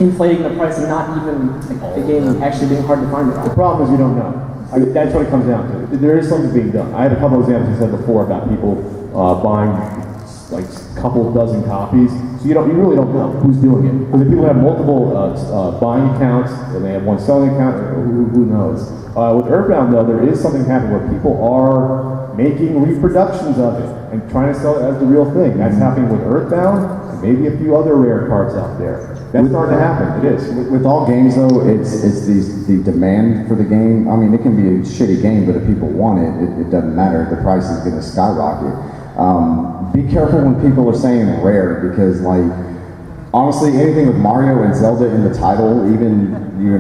inflating the price and not even like the game actually being hard to find at all? The problem is you don't know. That's what it comes down to. There is something being done. I had a couple of examples I said before about people buying like a couple dozen copies. So you really don't know who's doing it. Because if people have multiple buying accounts and they have one selling account, who knows? With Earthbound though, there is something happening where people are making reproductions of it and trying to sell it as the real thing. That's happening with Earthbound and maybe a few other rare cards out there. That's starting to happen. It is. With all games though, it's the demand for the game. I mean, it can be a shitty game, but if people want it, it doesn't matter. The price is going to skyrocket. Be careful when people are saying rare, because like honestly, anything with Mario and Zelda in the title, even your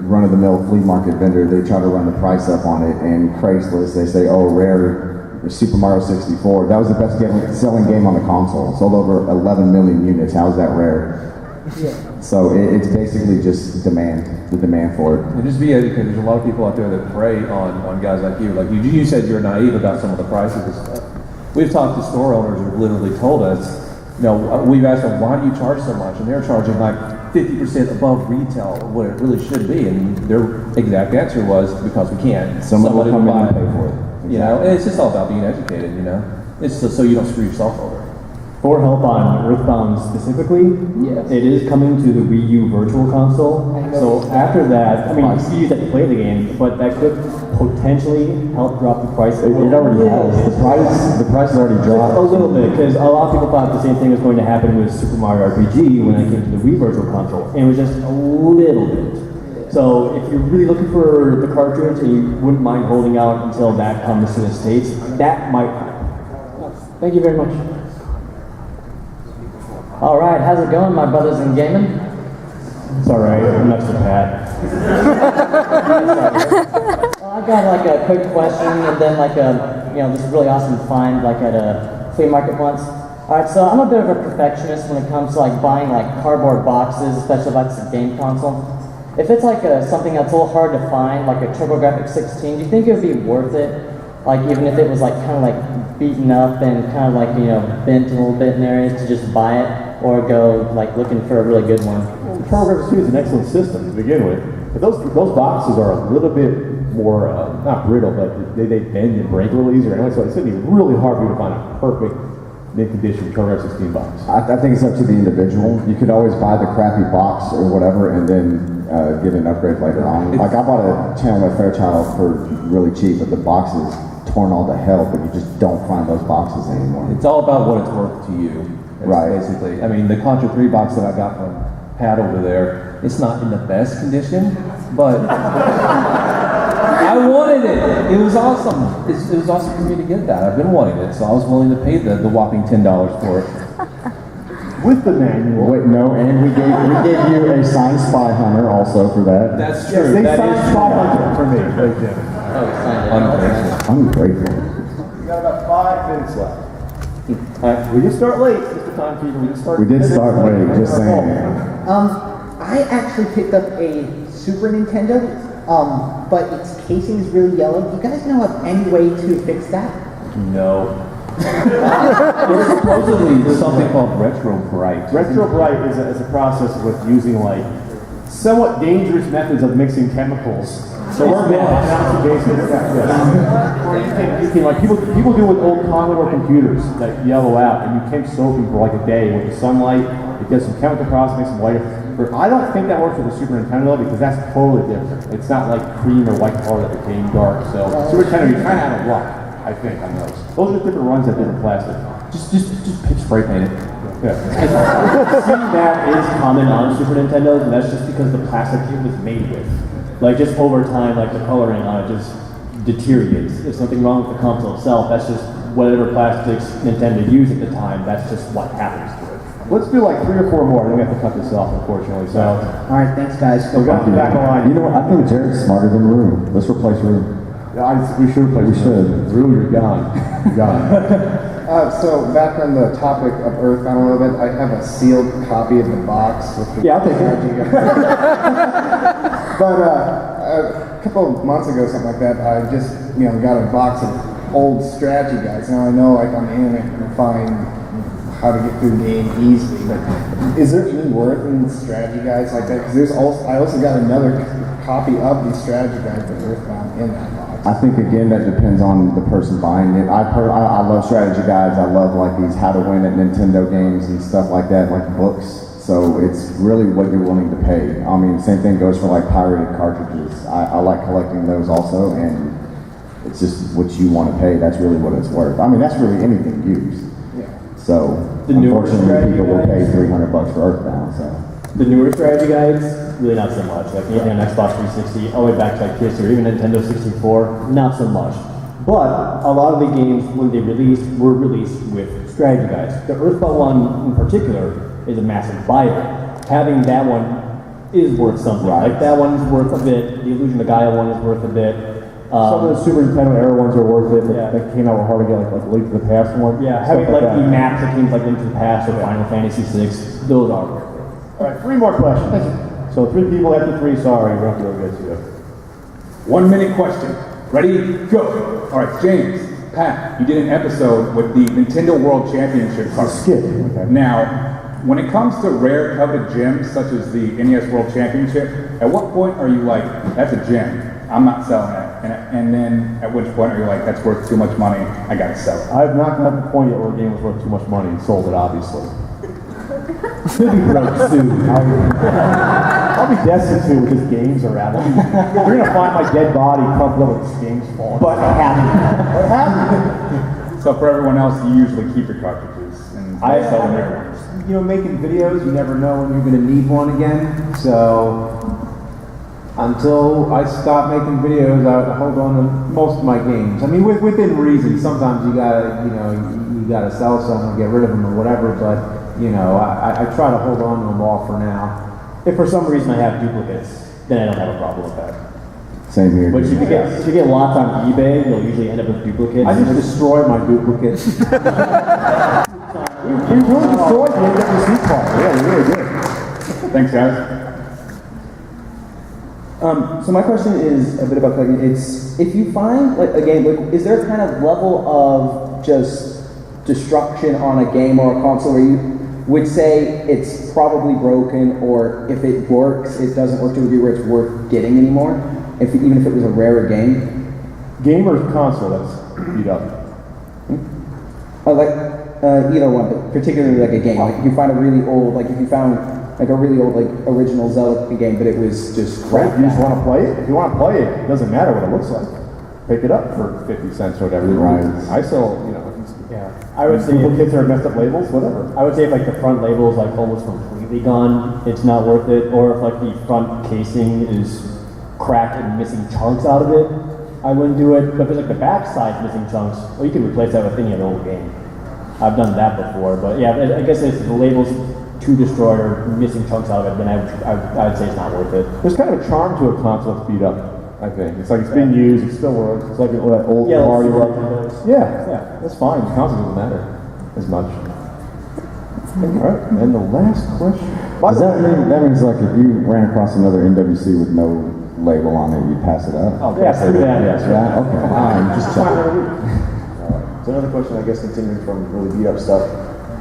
run-of-the-mill flea market vendor, they try to run the price up on it. And Craigslist, they say, oh, rare Super Mario 64. That was the best selling game on the console. Sold over 11 million units. How's that rare? Yeah. So it's basically just the demand for it. And just be educated. There's a lot of people out there that prey on guys like you. Like you said, you're naive about some of the prices and stuff. We've talked to store owners who have literally told us, we've asked them, why do you charge so much? And they're charging like 50% above retail, what it really should be. And their exact answer was, because we can. Someone will come in and pay for it. Exactly. And it's just all about being educated, It's so you don't screw yourself over. For help on Earthbound specifically, yes. It is coming to the Wii U Virtual Console. So after that, I mean, you use that to play the game, but that could potentially help drop the price. It already has. The price has already dropped. A little bit, because a lot of people thought the same thing was going to happen with Super Mario RPG when it came to the Wii Virtual Console, and it was just a little bit. So if you're really looking for the cartridge and you wouldn't mind holding out until that comes to the States, that might happen. Thank you very much. All right, how's it going, my brothers in gaming? It's all right. I'm next to Pat. Well, I've got like a quick question, and then like this really awesome find like at a flea market once. All right, so I'm a bit of a perfectionist when it comes to like buying like cardboard boxes, especially if it's a game console. If it's like something that's a little hard to find, like a TurboGrafx 16, do you think it would be worth it? Like even if it was like kind of like beaten up and kind of like bent a little bit in areas, to just buy it, or go like looking for a really good one? Well, TurboGrafx 2 is an excellent system to begin with, but those boxes are a little bit more not brittle, but they bend and break a little easier. Anyway, so it's going to be really hard for you to find a perfect mid-condition TurboGrafx 16 box. I think it's up to the individual. You could always buy the crappy box or whatever, and then get an upgrade later on. Like I bought a Channel Fairchild for really cheap, but the box is torn all to hell. But you just don't find those boxes anymore. It's all about what it's worth to you. Right. Basically, I mean, the Contra 3 box that I got from Pat over there, it's not in the best condition, but I wanted it. It was awesome. It was awesome for me to get that. I've been wanting it, so I was willing to pay the whopping $10 for it. With the manual. Wait, no, and we gave you a signed Spy Hunter also for that. That's true. Yes, they that signed Spy Hunter for me. They did. Ungrateful. We got about 5 minutes left. We did start late, Mr. Timekeeper. We did start late, just saying. I actually picked up a Super Nintendo, but its casing is really yellow. Do you guys know of any way to fix that? No. There's supposedly something called Retro Bright. Retro Bright is a process with using like somewhat dangerous methods of mixing chemicals. So we're going down to basics. You can like people do it with old Commodore computers that yellow out, and you can soak them for like a day with the sunlight. It gets some chemical process, makes them whiter. But I don't think that works with the Super Nintendo because that's totally different. It's not like cream or white color that became dark. So Super Nintendo, you're kind of out of luck, I think, on those. Those are different runs that different plastic. Just pitch spray paint it. Yeah. Seeing that is common on Super Nintendos, and that's just because the plastic it was made with. Like just over time, like the coloring on it just deteriorates. There's nothing wrong with the console itself. That's just whatever plastics Nintendo used at the time. That's just what happens to it. Let's do like 3 or 4 more, then we have to cut this off, unfortunately. So. All right, thanks, guys. We got to back online. You know what? I think Jared's smarter than Rue. Let's replace Rue. Yeah, we should replace. We should. Rue, you're gone. You're gone. So back on the topic of Earthbound a little bit, I have a sealed copy of the box with the I'll take it. But a couple of months ago, something like that, I just got a box of old strategy guides. Now I know like on the internet you can find how to get through the game easily, but is there any worth in strategy guides like that? Because I also got another copy of these strategy guides of Earthbound in that box. I think again that depends on the person buying it. I love strategy guides. I love like these how to win at Nintendo games and stuff like that, like books. So it's really what you're willing to pay. I mean, same thing goes for like pirated cartridges. I like collecting those also, and it's just what you want to pay. That's really what it's worth. I mean, that's really anything used. Yeah. So unfortunately, people will pay $300 for Earthbound. So. The newer strategy guides, really not so much. Like anything on Xbox 360, all the way back to like PS2 or even Nintendo 64, not so much. But a lot of the games, when they released, were released with strategy guides. The Earthbound one in particular is a massive Bible. Having that one is worth something. Right. Like that one's worth a bit. The Illusion of Gaia one is worth a bit. Some of the Super Nintendo era ones are worth it. That came out hard to get, like Link to the Past one. Yeah, having like the maps that came like Link to the Past or Final Fantasy VI, those are worth it. All right, 3 more questions. So 3 people after 3. Sorry, we're not going to get to you. 1 minute question. Ready? Go. All right, James, Pat, you did an episode with the Nintendo World Championship card. Skip. Okay. Now, when it comes to rare coveted gems such as the NES World Championship, at what point are you like, that's a gem, I'm not selling it? And then at which point are you like, that's worth too much money, I gotta sell it? I have not gotten to the point yet where a game was worth too much money and sold it, obviously. Could be broke soon. I'll be destitute with these games around. You're gonna find my dead body crumpled up with these games falling. But happy. So for everyone else, you usually keep your cartridges and I sell the rare ones. Making videos, you never know when you're going to need one again. So until I stop making videos, I hold on to most of my games. I mean, within reason. Sometimes you gotta, you gotta sell some or get rid of them or whatever. But I try to hold on to them all for now. If for some reason I have duplicates, then I don't have a problem with that. Same here. But if you get lots on eBay, you'll usually end up with duplicates. I just destroy my duplicates. You really destroyed the NWC part. Yeah, you really did. Thanks, guys. So my question is a bit about collecting. It's if you find like a game, like, is there a kind of level of just destruction on a game or a console where you would say it's probably broken, or if it works, it doesn't work to a degree where it's worth getting anymore, even if it was a rarer game? Game or console that's beat up? Either one, but particularly like a game. Like if you find a really old, like if you found like a really old, like original Zelda game, but it was just crap. You just want to play it? If you want to play it, it doesn't matter what it looks like. Pick it up for 50 cents or whatever. Right. I sell, Yeah, I would say duplicates or messed up labels, whatever. I would say if like the front label is like almost completely gone, it's not worth it. Or if like the front casing is cracked and missing chunks out of it, I wouldn't do it. But if it's like the back side missing chunks, well, you can replace that with any other old game. I've done that before, but yeah, I guess if the label's too destroyed or missing chunks out of it, then I would say it's not worth it. There's kind of a charm to a console that's beat up, I think. It's like it's being used, it still works. It's like that old Mario. Yeah, that's fine. The console doesn't matter as much. Alright, and the last question. That means like if you ran across another NWC with no label on it, you'd pass it up. Oh, yeah, screw that. Yeah, okay. Just checking. So another question, I guess, continuing from really beat up stuff.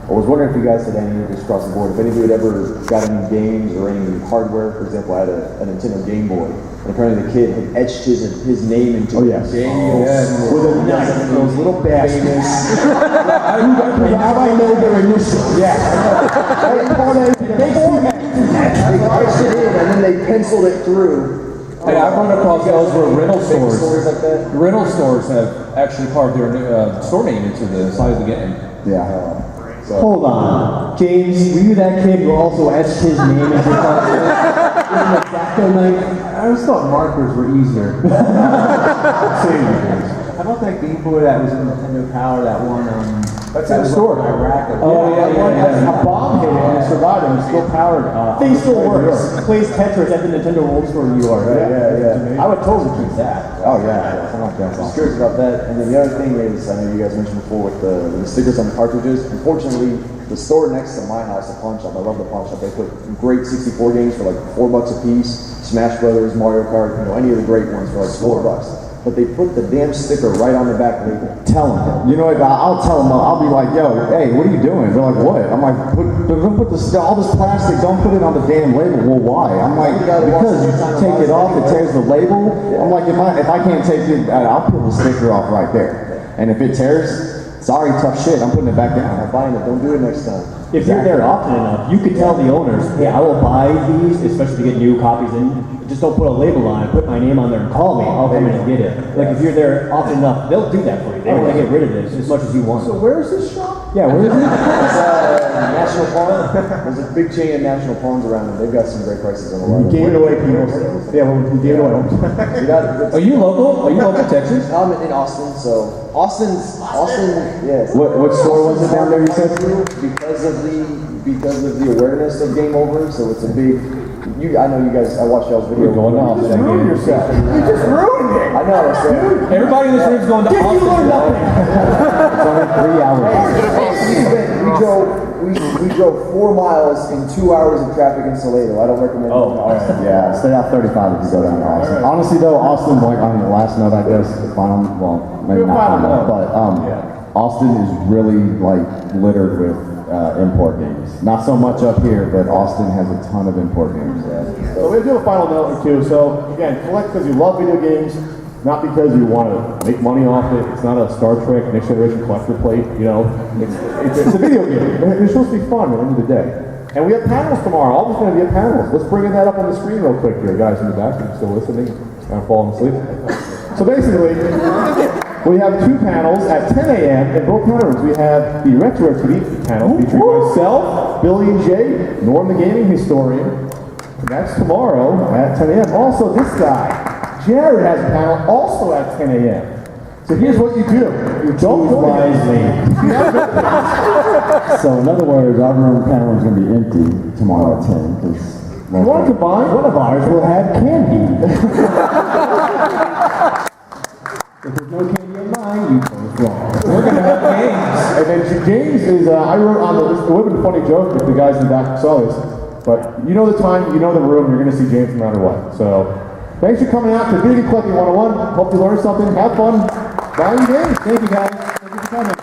I was wondering if you guys had any of this across the board, if any of you had ever got any games or any hardware. For example, I had a Nintendo Game Boy, and apparently the kid had etched his name into the Daniel with a knife. Those little bastards. How I know their initials? Yeah. They etched it in, and then they penciled it through. Hey, I've run across those where rental Stories stores, like that. rental stores have actually carved their store name into the side of the game. Yeah. Hold on. James, were you that kid who also etched his name into something? I always thought markers were easier. How about that Game Boy that was in Nintendo Power, that one, That's in the store. Iraq? A bomb hit it and it survived and it's still powered. Thing still works. Plays Tetris at the Nintendo World Store in New York. Yeah. I would totally keep that. Oh yeah. I was curious about that. And then the other thing is, I know you guys mentioned before with the stickers on the cartridges. Unfortunately, the store next to my house, the pawn shop, I love the pawn shop. They put great 64 games for like $4 a piece. Smash Brothers, Mario Kart, any of the great ones for like $4. But they put the damn sticker right on the back label. Tell them. You know what? I'll tell them. I'll be like, yo, hey, what are you doing? They're like, what? I'm like, don't put all this plastic. Don't put it on the damn label. Well, why? I'm like, because you take it off, it tears the label. I'm like, if I can't take it, I'll put the sticker off right there. And if it tears, sorry, tough shit. I'm putting it back down. I'm buying it. Don't do it next time. If you're there often enough, you could tell the owners, hey, I will buy these, especially to get new copies, and just don't put a label on it, put my name on there and call me, I'll come in and get it. Like if you're there often enough, they'll do that for you. They want to get rid of this as much as you want. So where is this shop? Yeah, where is it? It's National Pawn. There's a big chain of National Pawns around them. They've got some great prices on a lot of them. Gave it away, people. Yeah, we gave it away. Are you local? Are you local, Texas? I'm in Austin, so Austin, yes. What store was it down there? You said because of the awareness of Game Over, so it's a big. I know you guys. I watched y'all's video. You're going to Austin. You ruined yourself. You just ruined it. I know. So Everybody in this room's going to Austin. It's only 3 hours. We drove 4 miles in 2 hours of traffic in Salado. I don't recommend. Oh, all right. Yeah, stay off 35 if you go down to Austin. Honestly, though, Austin, like on the last note, I guess, final, well, maybe not final, but Austin is really like littered with import games. Not so much up here, but Austin has a ton of import games. So we're gonna do a final note or two. So again, collect because you love video games, not because you want to make money off it. It's not a Star Trek Next Generation collector plate. It's a video game. It's supposed to be fun at the end of the day. And we have panels tomorrow. All there's going to be panels. Let's bring that up on the screen real quick here, guys in the back. If you're still listening, kind of falling asleep. So basically, we have 2 panels at 10 a.m. In both panels, we have the Retro TV panel featuring myself, Billy and Jay, Norm the Gaming Historian. And that's tomorrow at 10 a.m. Also, this guy, Jared, has a panel also at 10 a.m. So here's what you do. You don't wisely. So in other words, our room panel is going to be empty tomorrow at 10. Because you want to combine? One of ours will have candy. If there's no candy in mine, you both wrong. We're going to have games. And then James is, I wrote on the list, it would have been a funny joke if the guys in the back saw this, but you know the time, you know the room, you're going to see James no matter what. So, thanks for coming out to Video Collecting 101. Hope you learned something. Have fun. Buying games. Thank you guys. Thank you for coming.